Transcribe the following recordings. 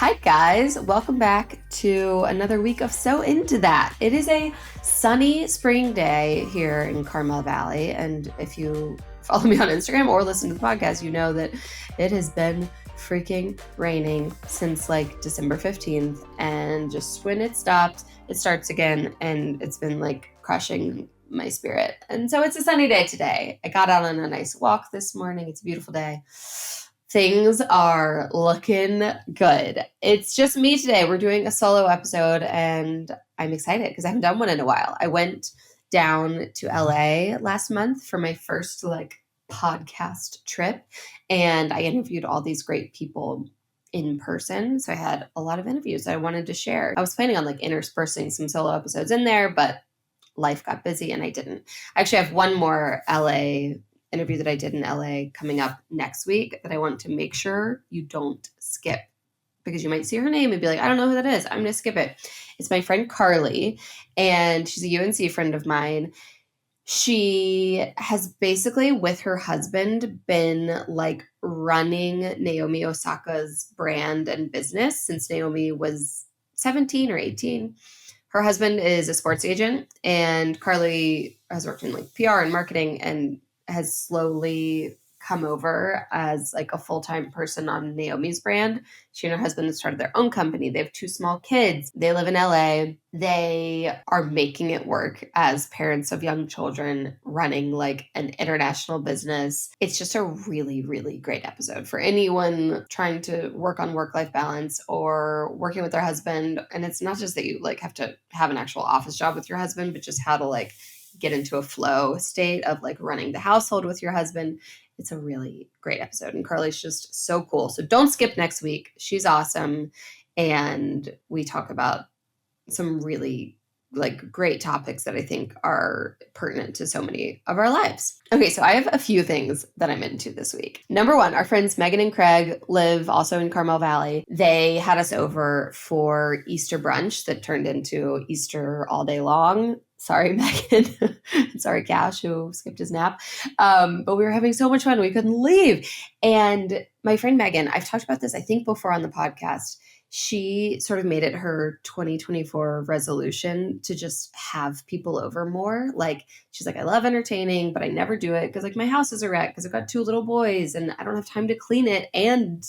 Hi guys, welcome back to another week of So Into That. It is a sunny spring day here in Carmel Valley, and if you follow me on Instagram or listen to the podcast, you know that it has been freaking raining since like December 15th, and just when it stopped, it starts again, and it's been like crushing my spirit. And so it's a sunny day today. I got out on a nice walk this morning. It's a beautiful day. Things are looking good. It's just me today. We're doing a solo episode and I'm excited because I haven't done one in a while. I went down to LA last month for my first podcast trip, and I interviewed all these great people in person. So I had a lot of interviews that I wanted to share. I was planning on interspersing some solo episodes in there, but life got busy and I didn't. I actually have one more LA interview that I did in LA coming up next week that I want to make sure you don't skip, because you might see her name and be like, I don't know who that is. I'm going to skip it. It's my friend Carly, and she's a UNC friend of mine. She has basically, with her husband, been running Naomi Osaka's brand and business since Naomi was 17 or 18. Her husband is a sports agent, and Carly has worked in PR and marketing and has slowly come over as a full-time person on Naomi's brand. She and her husband have started their own company. They have 2 small kids. They live in LA. They are making it work as parents of young children, running an international business. It's just a really, really great episode for anyone trying to work on work-life balance or working with their husband. And it's not just that you have to have an actual office job with your husband, but just how to get into a flow state of running the household with your husband. It's a really great episode, and Carly's just so cool. So don't skip next week. She's awesome, and we talk about some really great topics that I think are pertinent to so many of our lives. Okay, so I have a few things that I'm into this week. Number one, our friends Megan and Craig live also in Carmel Valley. They had us over for Easter brunch that turned into Easter all day long. Sorry, Megan. Sorry, Cash, who skipped his nap. But we were having so much fun, we couldn't leave. And my friend Megan, I've talked about this, I think, before on the podcast. She sort of made it her 2024 resolution to just have people over more. She's like, I love entertaining, but I never do it because my house is a wreck because I've got 2 little boys and I don't have time to clean it and,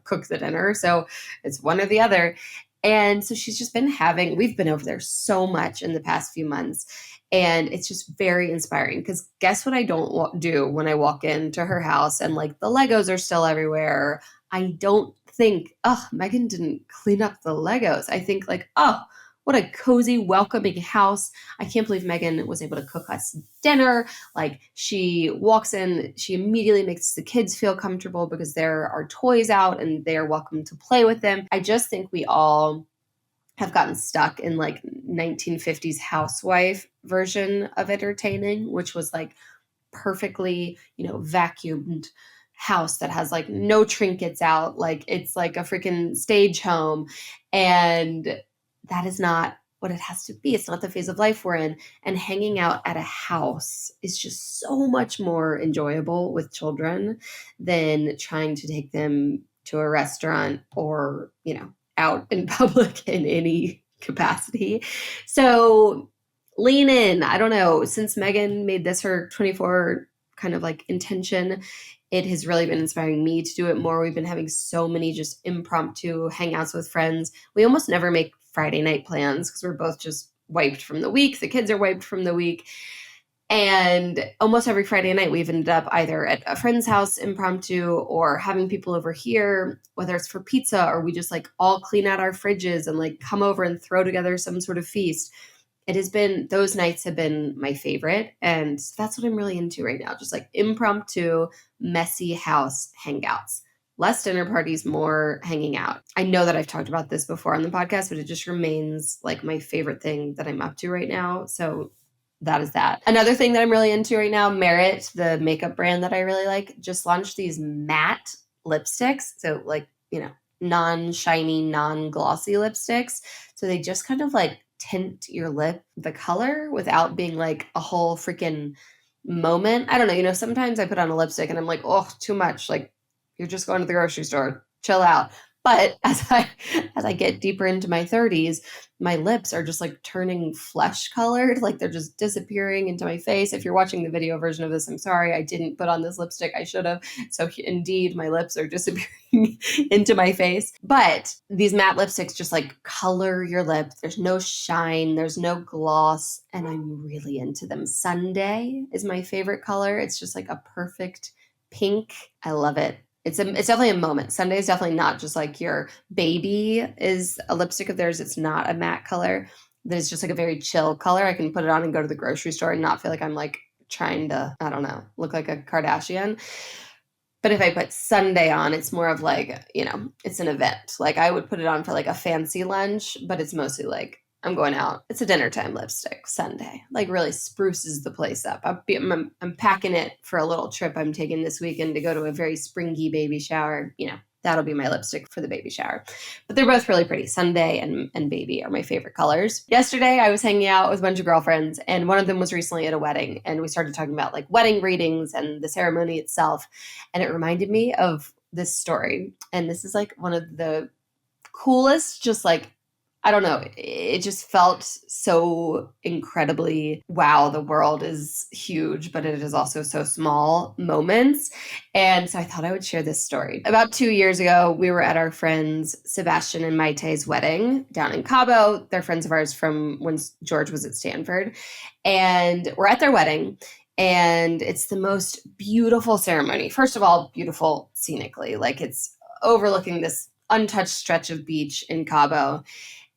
cook the dinner. So it's one or the other. And so she's just been we've been over there so much in the past few months. And it's just very inspiring because guess what I don't do when I walk into her house and the Legos are still everywhere. I don't think, oh, Megan didn't clean up the Legos. I think oh, what a cozy, welcoming house. I can't believe Megan was able to cook us dinner. She walks in, she immediately makes the kids feel comfortable because there are toys out and they are welcome to play with them. I just think we all have gotten stuck in 1950s housewife version of entertaining, which was perfectly, vacuumed house that has no trinkets out. It's a freaking stage home. And that is not what it has to be. It's not the phase of life we're in. And hanging out at a house is just so much more enjoyable with children than trying to take them to a restaurant or, out in public in any capacity. So lean in. I don't know. Since Megan made this her 24 kind of intention, it has really been inspiring me to do it more. We've been having so many just impromptu hangouts with friends. We almost never make Friday night plans because we're both just wiped from the week. The kids are wiped from the week. And almost every Friday night, we've ended up either at a friend's house impromptu or having people over here, whether it's for pizza or we just all clean out our fridges and come over and throw together some sort of feast. It has been, those nights have been my favorite. And that's what I'm really into right now. Just impromptu, messy house hangouts. Less dinner parties, more hanging out. I know that I've talked about this before on the podcast, but it just remains my favorite thing that I'm up to right now. So that is that. Another thing that I'm really into right now, Merit, the makeup brand that I really like, just launched these matte lipsticks. So non-shiny, non-glossy lipsticks. So they just kind of tint your lip the color without being a whole freaking moment. I don't know. Sometimes I put on a lipstick and I'm oh, too much. You're just going to the grocery store. Chill out. But as I get deeper into my 30s, my lips are just like turning flesh colored, like they're just disappearing into my face. If you're watching the video version of this, I'm sorry I didn't put on this lipstick. I should have. So indeed, my lips are disappearing into my face. But these matte lipsticks just like color your lip. There's no shine, there's no gloss, and I'm really into them. Sunday is my favorite color. It's just like a perfect pink. I love it. It's definitely a moment. Sunday is definitely not just like your baby is a lipstick of theirs. It's not a matte color. There's just like a very chill color. I can put it on and go to the grocery store and not feel like I'm like trying to, I don't know, look like a Kardashian. But if I put Sunday on, it's more of like, it's an event. Like I would put it on for like a fancy lunch, but it's mostly like I'm going out. It's a dinner time lipstick, Sunday. Like really spruces the place up. I'm packing it for a little trip I'm taking this weekend to go to a very springy baby shower. That'll be my lipstick for the baby shower. But they're both really pretty. Sunday and baby are my favorite colors. Yesterday, I was hanging out with a bunch of girlfriends, and one of them was recently at a wedding, and we started talking about like wedding readings and the ceremony itself. And it reminded me of this story. And this is like one of the coolest, just like, I don't know, it just felt so incredibly, wow, the world is huge, but it is also so small moments. And so I thought I would share this story. About 2 years ago, we were at our friends Sebastian and Maite's wedding down in Cabo. They're friends of ours from when George was at Stanford. And we're at their wedding. And it's the most beautiful ceremony. First of all, beautiful scenically. Like it's overlooking this untouched stretch of beach in Cabo.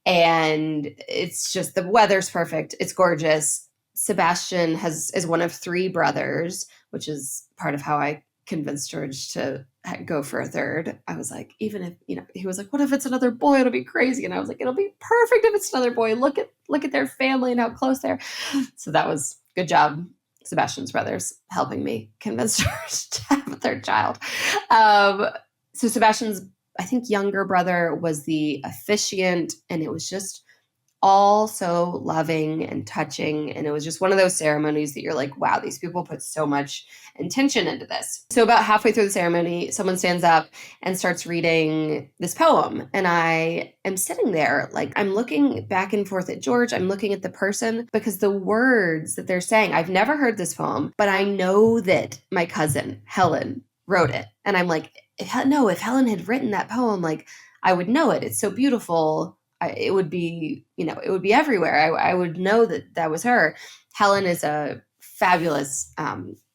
And it's just, the weather's perfect. It's gorgeous. Sebastian is one of 3 brothers, which is part of how I convinced George to go for a third. I was like, even if, he was like, what if it's another boy? It'll be crazy. And I was like, it'll be perfect if it's another boy. Look at their family and how close they are. So that was good job, Sebastian's brothers, helping me convince George to have a third child. So Sebastian's, I think, younger brother was the officiant, and it was just all so loving and touching. And it was just one of those ceremonies that you're like, wow, these people put so much intention into this. So about halfway through the ceremony, someone stands up and starts reading this poem. And I am sitting there, like I'm looking back and forth at George. I'm looking at the person, because the words that they're saying, I've never heard this poem, but I know that my cousin, Helen, wrote it. And I'm like, if Helen had written that poem, like I would know it. It's so beautiful. It would be, it would be everywhere. I would know that was her. Helen is a fabulous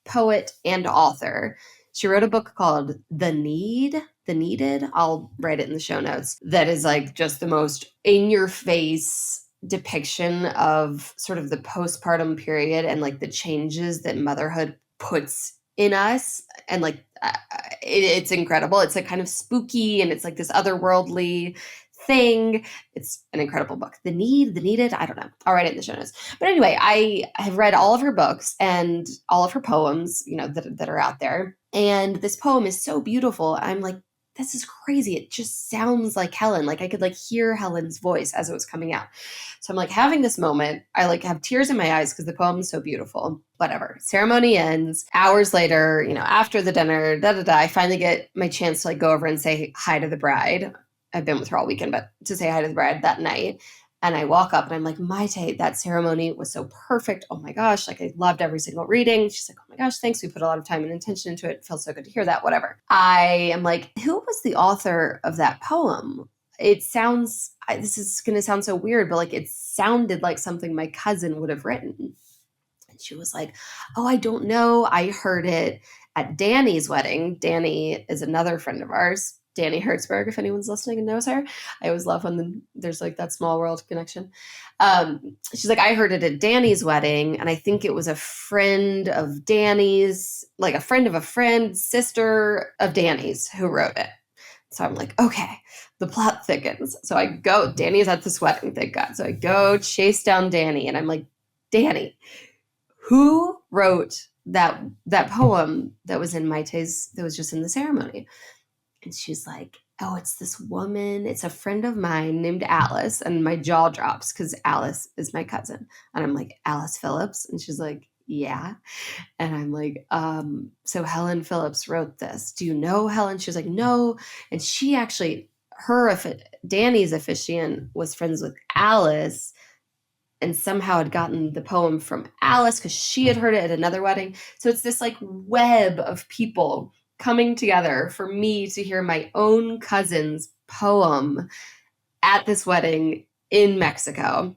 poet and author. She wrote a book called The Needed. I'll write it in the show notes. That is like just the most in your face depiction of sort of the postpartum period and like the changes that motherhood puts in us. And like, it's incredible. It's like kind of spooky, and it's like this otherworldly thing. It's an incredible book. The Needed, I don't know. I'll write it in the show notes. But anyway, I have read all of her books and all of her poems, that are out there. And this poem is so beautiful. I'm like, this is crazy. It just sounds like Helen. Like I could like hear Helen's voice as it was coming out. So I'm like having this moment. I like have tears in my eyes because the poem is so beautiful. Whatever. Ceremony ends. Hours later, after the dinner, I finally get my chance to like go over and say hi to the bride. I've been with her all weekend, but to say hi to the bride that night. And I walk up and I'm like, Maite, that ceremony was so perfect. Oh my gosh. Like I loved every single reading. She's like, oh my gosh, thanks. We put a lot of time and intention into it. It feels so good to hear that, whatever. I am like, who was the author of that poem? It sounds, this is going to sound so weird, but like it sounded like something my cousin would have written. And she was like, oh, I don't know. I heard it at Danny's wedding. Danny is another friend of ours. Danny Hertzberg, if anyone's listening and knows her. I always love when there's like that small world connection. She's like, I heard it at Danny's wedding, and I think it was a friend of Danny's, like a friend of a friend, sister of Danny's, who wrote it. So I'm like, okay, the plot thickens. So I go, Danny's at this wedding, thank God. So I go chase down Danny, and I'm like, Danny, who wrote that poem that was in Maite's, that was just in the ceremony? And she's like, oh, it's this woman. It's a friend of mine named Alice. And my jaw drops because Alice is my cousin. And I'm like, Alice Phillips? And she's like, yeah. And I'm like, so Helen Phillips wrote this. Do you know Helen? She's like, no. And she actually, Danny's officiant was friends with Alice and somehow had gotten the poem from Alice because she had heard it at another wedding. So it's this like web of people coming together for me to hear my own cousin's poem at this wedding in Mexico.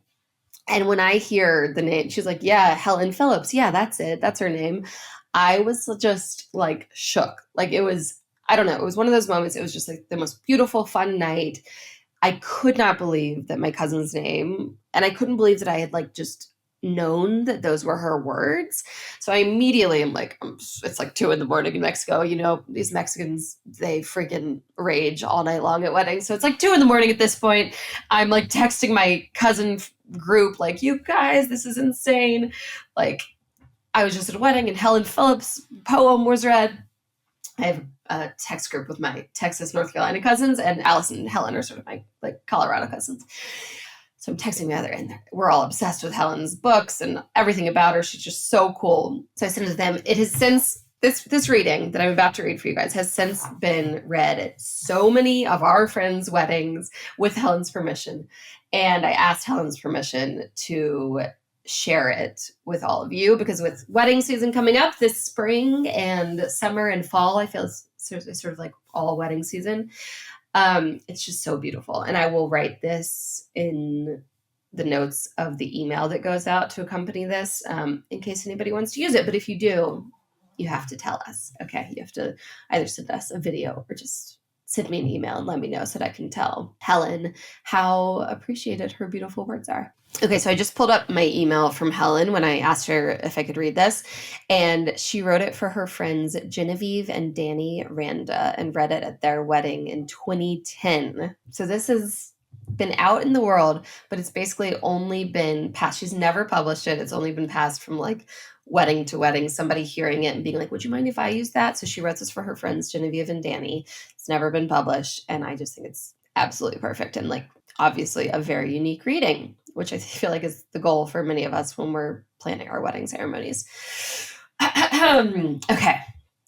And when I hear the name, she's like, yeah, Helen Phillips. Yeah, that's it. That's her name. I was just like shook. Like it was, I don't know. It was one of those moments. It was just like the most beautiful, fun night. I could not believe that my cousin's name, and I couldn't believe that I had like just known that those were her words. So I immediately am like, it's like 2 a.m. in Mexico. You know, these Mexicans, they freaking rage all night long at weddings. So it's like 2 a.m. at this point. I'm like texting my cousin group, like, you guys, this is insane. Like, I was just at a wedding and Helen Phillips' poem was read. I have a text group with my Texas, North Carolina cousins, and Allison and Helen are sort of my like Colorado cousins. So I'm texting the other, and we're all obsessed with Helen's books and everything about her. She's just so cool. So I sent it to them. It has since this reading that I'm about to read for you guys has since been read at so many of our friends' weddings with Helen's permission. And I asked Helen's permission to share it with all of you because with wedding season coming up this spring and summer and fall, I feel it's sort of like all wedding season. It's just so beautiful. And I will write this in the notes of the email that goes out to accompany this in case anybody wants to use it. But if you do, you have to tell us. Okay. You have to either send us a video or just send me an email and let me know so that I can tell Helen how appreciated her beautiful words are. Okay, so I just pulled up my email from Helen when I asked her if I could read this, and she wrote it for her friends Genevieve and Danny Randa and read it at their wedding in 2010. So this has been out in the world, but it's basically only been passed. She's never published it. It's only been passed from like wedding to wedding, somebody hearing it and being like, would you mind if I use that? So she wrote this for her friends Genevieve and Danny. It's never been published, and I just think it's absolutely perfect and like obviously a very unique reading, which I feel like is the goal for many of us when we're planning our wedding ceremonies. Okay.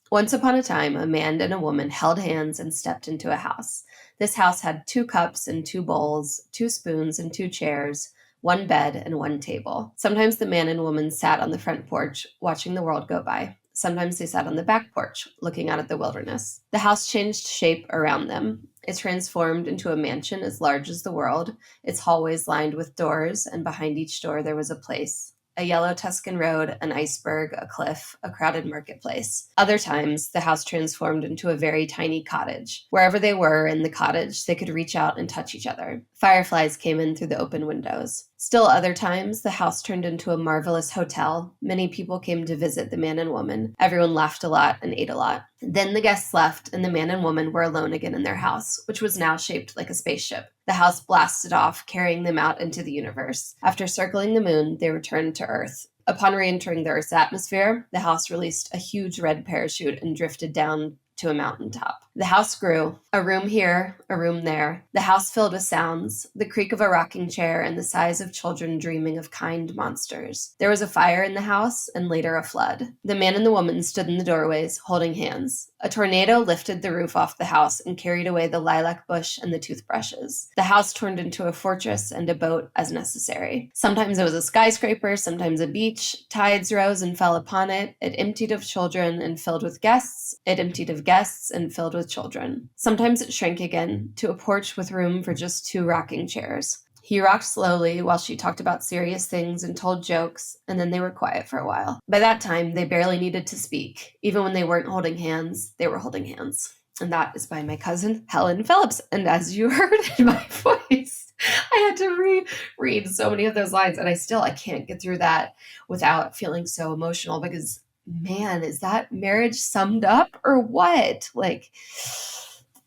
Once upon a time, a man and a woman held hands and stepped into a house. This house had 2 cups and 2 bowls, 2 spoons and 2 chairs, 1 bed and 1 table. Sometimes the man and woman sat on the front porch, watching the world go by. Sometimes they sat on the back porch, looking out at the wilderness. The house changed shape around them. It transformed into a mansion as large as the world, its hallways lined with doors, and behind each door there was a place. A yellow Tuscan road, an iceberg, a cliff, a crowded marketplace. Other times, the house transformed into a very tiny cottage. Wherever they were in the cottage, they could reach out and touch each other. Fireflies came in through the open windows. Still other times, the house turned into a marvelous hotel. Many people came to visit the man and woman. Everyone laughed a lot and ate a lot. Then the guests left, and the man and woman were alone again in their house, which was now shaped like a spaceship. The house blasted off, carrying them out into the universe. After circling the moon, they returned to Earth. Upon re-entering the Earth's atmosphere, the house released a huge red parachute and drifted down to a mountaintop. The house grew, a room here, a room there. The house filled with sounds, the creak of a rocking chair and the sighs of children dreaming of kind monsters. There was a fire in the house and later a flood. The man and the woman stood in the doorways, holding hands. A tornado lifted the roof off the house and carried away the lilac bush and the toothbrushes. The house turned into a fortress and a boat as necessary. Sometimes it was a skyscraper, sometimes a beach. Tides rose and fell upon it. It emptied of children and filled with guests. It emptied of guests and filled with children. Sometimes it shrank again to a porch with room for just 2 rocking chairs. He rocked slowly while she talked about serious things and told jokes, and then they were quiet for a while. By that time, they barely needed to speak. Even when they weren't holding hands, they were holding hands. And that is by my cousin, Helen Phillips. And as you heard in my voice, I had to reread so many of those lines, and I can't get through that without feeling so emotional because, man, is that marriage summed up or what? Like,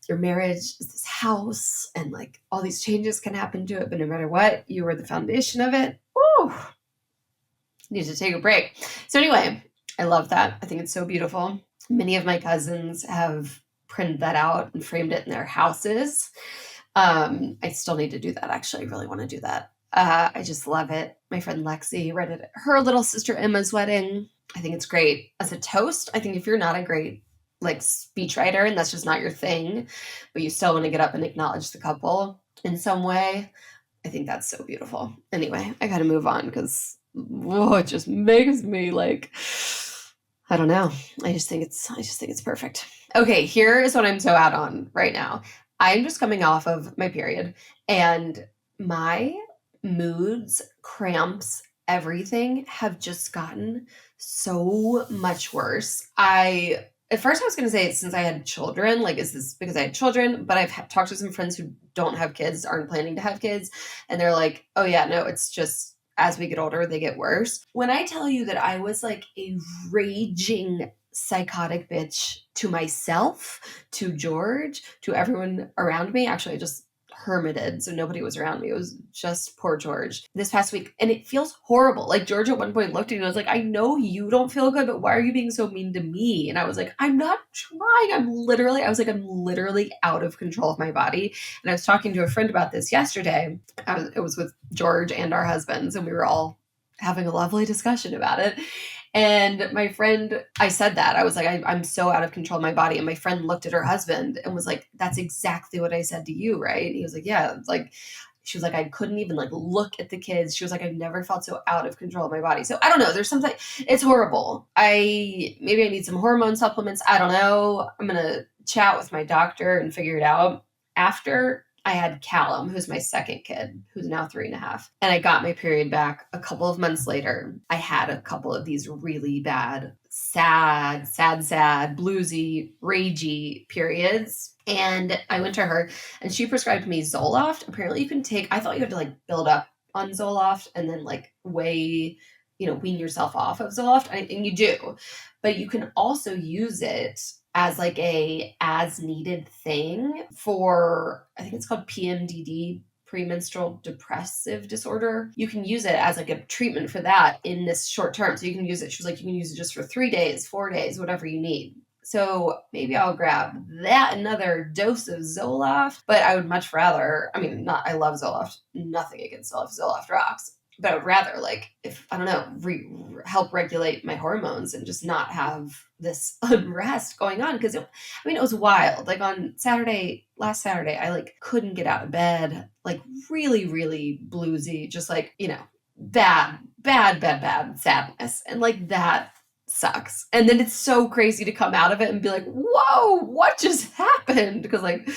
your marriage is this house and like all these changes can happen to it, but no matter what, you were the foundation of it. Ooh, need to take a break. So anyway, I love that. I think it's so beautiful. Many of my cousins have printed that out and framed it in their houses. I still need to do that. Actually, I really want to do that. I just love it. My friend Lexi read it at her little sister Emma's wedding. I think it's great as a toast. I think if you're not a great like speechwriter and that's just not your thing, but you still want to get up and acknowledge the couple in some way. I think that's so beautiful. Anyway, I got to move on because it just makes me like, I don't know. I just think it's perfect. Okay, here is what I'm so out on right now. I'm just coming off of my period and my moods, cramps, everything have just gotten so much worse. At first I was going to say since I had children, like, is this because I had children? But I've talked to some friends who don't have kids, aren't planning to have kids. And they're like, oh yeah, no, it's just as we get older, they get worse. When I tell you that I was like a raging psychotic bitch to myself, to George, to everyone around me, actually, I just hermited, so nobody was around me. It was just poor George this past week. And it feels horrible. Like George at one point looked at me and was like, I know you don't feel good, but why are you being so mean to me? And I was like, I'm not trying. I'm literally out of control of my body. And I was talking to a friend about this yesterday. It was with George and our husbands, and we were all having a lovely discussion about it. And my friend, I said that. I was like, I'm so out of control of my body. And my friend looked at her husband and was like, that's exactly what I said to you, right? And he was like, yeah. Like, she was like, I couldn't even like look at the kids. She was like, I've never felt so out of control of my body. So I don't know. There's something, it's horrible. Maybe I need some hormone supplements. I don't know. I'm going to chat with my doctor and figure it out. After I had Callum, who's my second kid, who's now 3.5. And I got my period back a couple of months later. I had a couple of these really bad, sad, bluesy, ragey periods. And I went to her and she prescribed me Zoloft. Apparently you can I thought you had to like build up on Zoloft and then like wean yourself off of Zoloft. And you do. But you can also use it as like a as needed thing for, I think it's called PMDD, premenstrual depressive disorder. You can use it as like a treatment for that in this short term. So you can use it. She was like, you can use it just for 3 days, 4 days, whatever you need. So maybe I'll grab that, another dose of Zoloft, but I would much rather, I love Zoloft, nothing against Zoloft. Zoloft rocks. But I would rather, like, if, I don't know, help regulate my hormones and just not have this unrest going on. Because, it was wild. Like, last Saturday, I, like, couldn't get out of bed. Like, really, really bluesy. Just, like, bad sadness. And, like, that sucks. And then it's so crazy to come out of it and be like, whoa, what just happened? Because, like,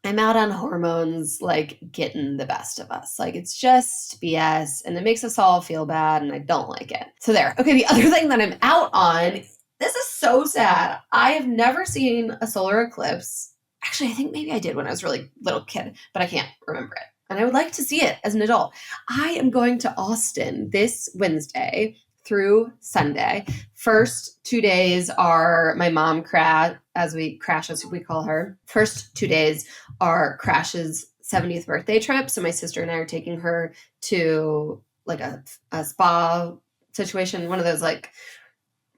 I'm out on hormones, like, getting the best of us. Like, it's just BS, and it makes us all feel bad, and I don't like it. So there. Okay, the other thing that I'm out on, this is so sad. I have never seen a solar eclipse. Actually, I think maybe I did when I was a really little kid, but I can't remember it. And I would like to see it as an adult. I am going to Austin this Wednesday through Sunday. First 2 days are my mom as we call her. First 2 days are Crash's 70th birthday trip. So my sister and I are taking her to like a spa situation, one of those like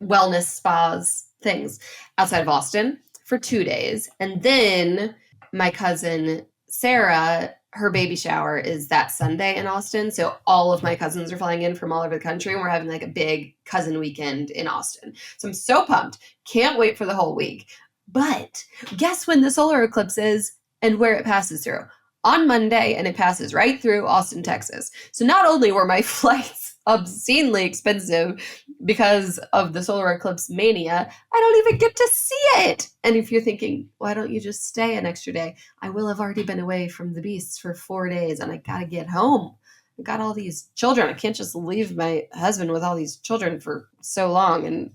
wellness spas things outside of Austin for 2 days. And then my cousin Sarah, her baby shower is that Sunday in Austin. So all of my cousins are flying in from all over the country and we're having like a big cousin weekend in Austin. So I'm so pumped. Can't wait for the whole week. But guess when the solar eclipse is and where it passes through? On Monday, and it passes right through Austin, Texas. So not only were my flights obscenely expensive because of the solar eclipse mania, I don't even get to see it. And if you're thinking, why don't you just stay an extra day? I will have already been away from the beasts for 4 days and I gotta get home. I got all these children. I can't just leave my husband with all these children for so long and,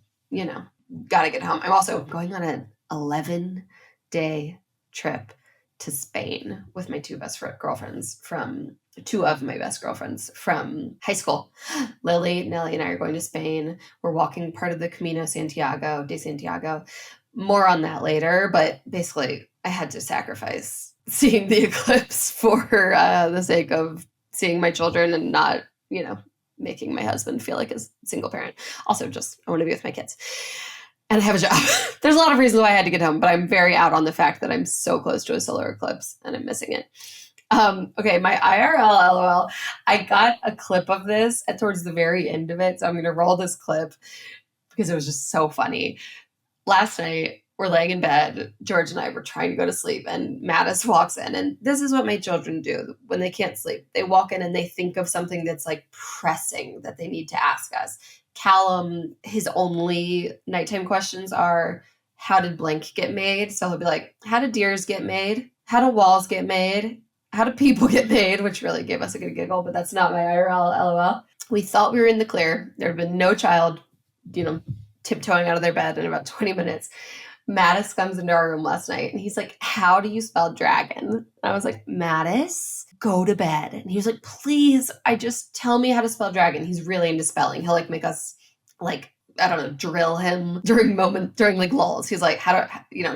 gotta get home. I'm also going on an 11-day trip to Spain with my two of my best girlfriends from high school. Lily, Nellie, and I are going to Spain. We're walking part of the Camino de Santiago. More on that later, but basically I had to sacrifice seeing the eclipse for the sake of seeing my children and not, making my husband feel like a single parent. Also, just I want to be with my kids. And I have a job. There's a lot of reasons why I had to get home, but I'm very out on the fact that I'm so close to a solar eclipse and I'm missing it. Okay, my IRL LOL. I got a clip of this towards the very end of it, so I'm going to roll this clip because it was just so funny. Last night, we're laying in bed. George and I were trying to go to sleep, and Mattis walks in. And this is what my children do when they can't sleep. They walk in and they think of something that's like pressing that they need to ask us. Callum, his only nighttime questions are, how did blank get made? So he'll be like, how did deers get made? How do walls get made? How do people get made? Which really gave us a good giggle, but that's not my IRL LOL. We thought we were in the clear. There had been no child, tiptoeing out of their bed in about 20 minutes. Mattis comes into our room last night and he's like, how do you spell dragon? And I was like, Mattis, go to bed. And he was like, please, tell me how to spell dragon. He's really into spelling. He'll like make us like, I don't know, drill him during like lulls. He's like,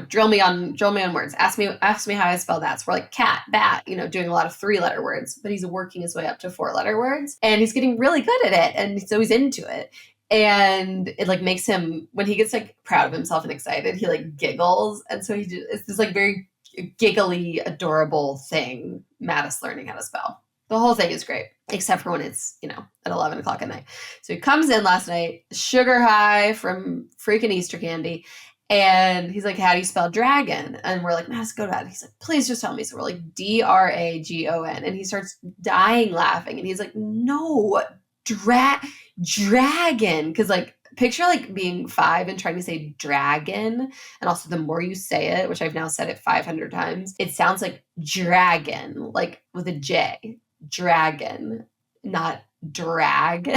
drill me on words. Ask me how I spell that. So we're like cat, bat, doing a lot of 3-letter words, but he's working his way up to 4-letter words and he's getting really good at it. And so he's into it. And it like makes him, when he gets like proud of himself and excited, he like giggles. And so it's this like very giggly, adorable thing, Mattis learning how to spell. The whole thing is great, except for when it's, at 11 o'clock at night. So he comes in last night, sugar high from freaking Easter candy. And he's like, how do you spell dragon? And we're like, Mattis, go to bed. He's like, please just tell me. So we're like, DRAGON. And he starts dying laughing. And he's like, no, dragon. Because like, picture like being 5 and trying to say dragon. And also the more you say it, which I've now said it 500 times, it sounds like dragon, like with a J. Dragon, not drag.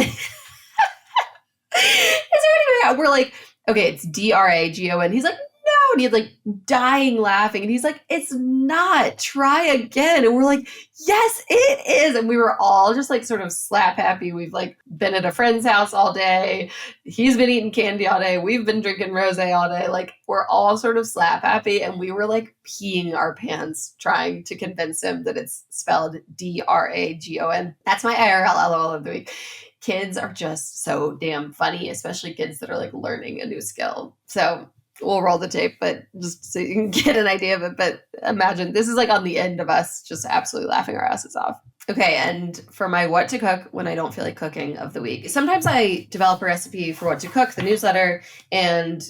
We're like, okay, it's DRAGON. He's like, no. And he's like dying laughing. And he's like, it's not. Try again. And we're like, yes, it is. And we were all just like sort of slap happy. We've like been at a friend's house all day. He's been eating candy all day. We've been drinking rosé all day. Like we're all sort of slap happy. And we were like peeing our pants trying to convince him that it's spelled DRAGON. That's my IRL LOL of the week. Kids are just so damn funny, especially kids that are like learning a new skill. So we'll roll the tape, but just so you can get an idea of it. But imagine this is like on the end of us just absolutely laughing our asses off. Okay, and for my what to cook when I don't feel like cooking of the week, sometimes I develop a recipe for what to cook, the newsletter, and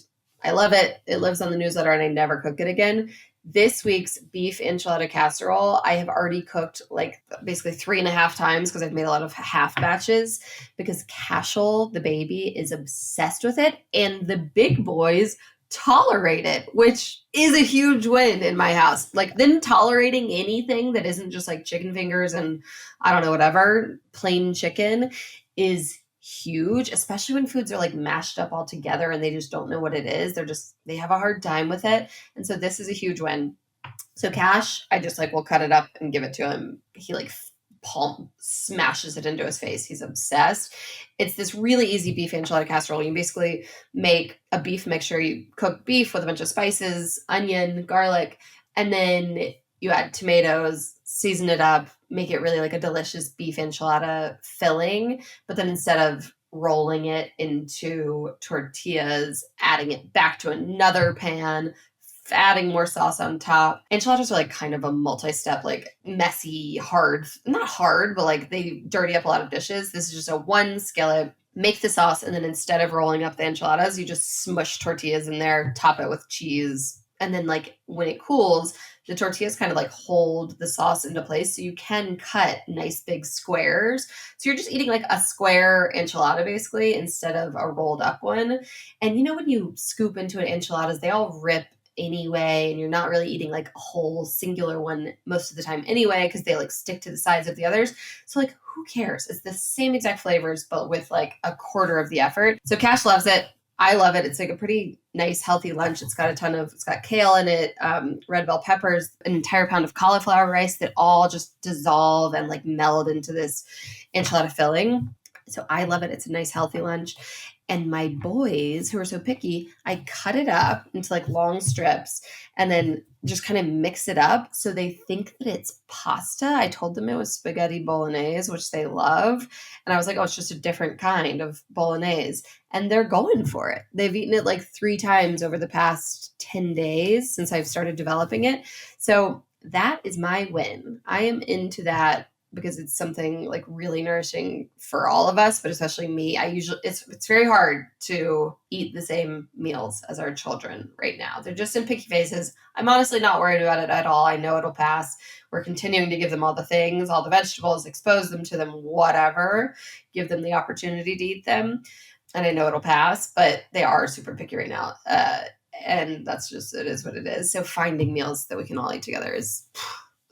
I love it. It lives on the newsletter and I never cook it again. This week's beef enchilada casserole, I have already cooked like basically 3.5 times because I've made a lot of half batches because Cashel, the baby, is obsessed with it. And the big boys tolerate it, which is a huge win in my house. Like them tolerating anything that isn't just like chicken fingers and I don't know, whatever, plain chicken is huge, especially when foods are like mashed up all together and they just don't know what it is. They have a hard time with it. And so this is a huge win. So Cash, I just like will cut it up and give it to him. He like palm smashes it into his face. He's obsessed. It's this really easy beef enchilada casserole. You basically make a beef mixture. You cook beef with a bunch of spices, onion, garlic, and then you add tomatoes, season it up, make it really like a delicious beef enchilada filling. But then instead of rolling it into tortillas, adding it back to another pan, adding more sauce on top. Enchiladas are like kind of a multi-step, like messy, hard, not hard, but like they dirty up a lot of dishes. This is just a one skillet. Make the sauce, and then instead of rolling up the enchiladas, you just smush tortillas in there, top it with cheese. And then like when it cools, the tortillas kind of like hold the sauce into place. So you can cut nice big squares. So you're just eating like a square enchilada basically instead of a rolled up one. And when you scoop into an enchiladas, they all rip anyway, and you're not really eating like a whole singular one most of the time anyway, because they like stick to the sides of the others. So like, who cares? It's the same exact flavors, but with like a quarter of the effort. So Cash loves it. I love it. It's like a pretty nice, healthy lunch. It's got kale in it, red bell peppers, an entire pound of cauliflower rice that all just dissolve and like meld into this enchilada filling. So I love it. It's a nice, healthy lunch. And my boys, who are so picky, I cut it up into like long strips and then just kind of mix it up so they think that it's pasta. I told them it was spaghetti bolognese, which they love. And I was like, oh, it's just a different kind of bolognese. And they're going for it. They've eaten it like 3 times over the past 10 days since I've started developing it. So that is my win. I am into that because it's something like really nourishing for all of us, but especially me. It's very hard to eat the same meals as our children right now. They're just in picky phases. I'm honestly not worried about it at all. I know it'll pass. We're continuing to give them all the things, all the vegetables, expose them to them, whatever, give them the opportunity to eat them. And I know it'll pass, but they are super picky right now. And that's just, it is what it is. So finding meals that we can all eat together is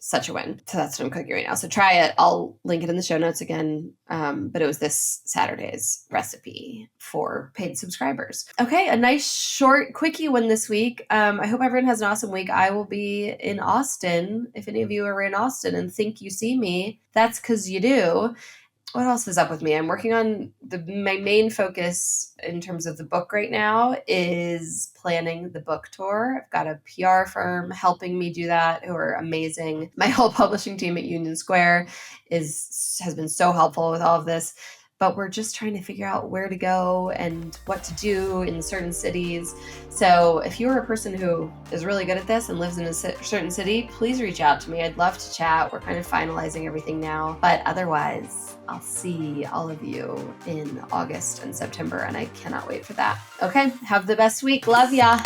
such a win. So that's what I'm cooking right now. So try it. I'll link it in the show notes again. But it was this Saturday's recipe for paid subscribers. Okay, a nice short quickie one this week. I hope everyone has an awesome week. I will be in Austin. If any of you are in Austin and think you see me, that's because you do. What else is up with me? I'm working on my main focus in terms of the book right now is planning the book tour. I've got a PR firm helping me do that who are amazing. My whole publishing team at Union Square has been so helpful with all of this. But we're just trying to figure out where to go and what to do in certain cities. So if you're a person who is really good at this and lives in a certain city, please reach out to me. I'd love to chat. We're kind of finalizing everything now. But otherwise, I'll see all of you in August and September, and I cannot wait for that. Okay, have the best week. Love ya.